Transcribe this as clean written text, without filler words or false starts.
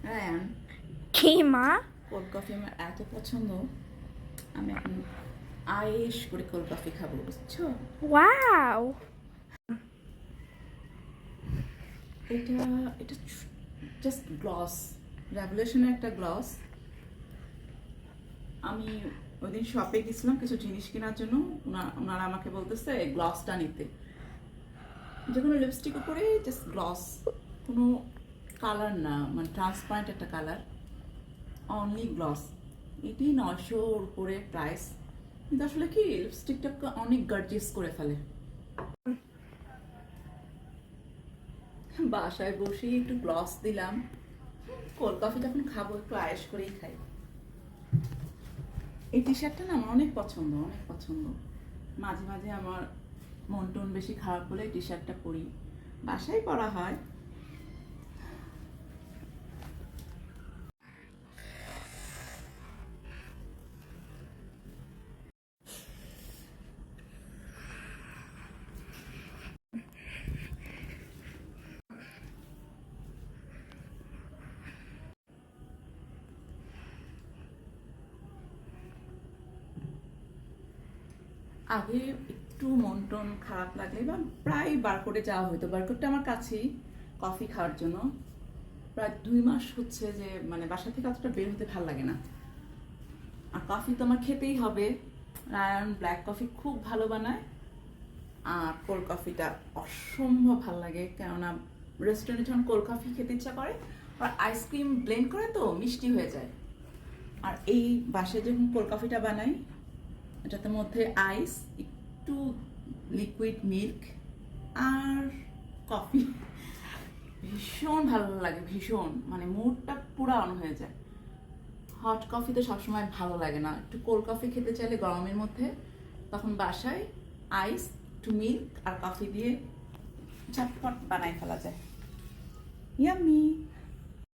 Ryan, কি মা? Cold coffee আমার এত পছন্দ, আমি এখন আয়েশ করে কোল্ড কফি খাবো, বুঝছো? ওয়াও! এটা এটা জাস্ট গ্লস, রেভলিউশনের একটা গ্লস। আমি ওই দিন শপে গেছিলাম কিছু জিনিস কেনার জন্য, ওনারা আমাকে বলতেছে এই গ্লসটা নিতে। যে কোনো লিপস্টিক উপরে জাস্ট গ্লস, কোনো কালার না, মানে ট্রান্সপারেন্ট একটা কালার, অনলি গ্লস। এটি 900-র উপরে প্রাইস, কিন্তু আসলে কি লিপস্টিকটাকে অনেক গর্জিয়াস করে ফেলে। বাসায় বসেই একটু গ্লস দিলাম, কোল্ড কফি যখন খাবো একটু আয়েশ করেই খাই। এই টি শার্টটা না আমার অনেক পছন্দ, অনেক পছন্দ। মাঝে মাঝে আমার মন টন বেশি খারাপ হলে টি শার্টটা পরি, বাসায় পরা হয়। আগে একটু মন টন খারাপ লাগলে বা প্রায় বারকোডে যাওয়া হতো, বারকোডটা আমার কাছেই কফি খাওয়ার জন্য। প্রায় 2 মাস হচ্ছে যে মানে বাসা থেকে অতটা বের হতে ভালো লাগে না, আর কফি তো আমার খেতেই হবে। রায়ান ব্ল্যাক কফি খুব ভালো বানায়, আর কোল্ড কফিটা অসম্ভব ভালো লাগে। কেননা রেস্টুরেন্টে যখন কোল্ড কফি খেতে ইচ্ছা করে, আর আইসক্রিম ব্লেন্ড করে তো মিষ্টি হয়ে যায়। আর এই বাসায় যখন কোল্ড কফিটা বানাই, এটাতে মধ্যে আইস, একটু লিকুইড মিল্ক আর কফি, ভীষণ ভালো লাগে, ভীষণ, মানে মুডটা পুরো অন হয়ে যায়। হট কফি তো সবসময় ভালো লাগে না, একটু কোল্ড কফি খেতে চাইলে গরমের মধ্যে, তখন বাসায় আইস, একটু মিল্ক আর কফি দিয়ে ঝটপট বানাই ফেলা যায়। ইয়াম্মি।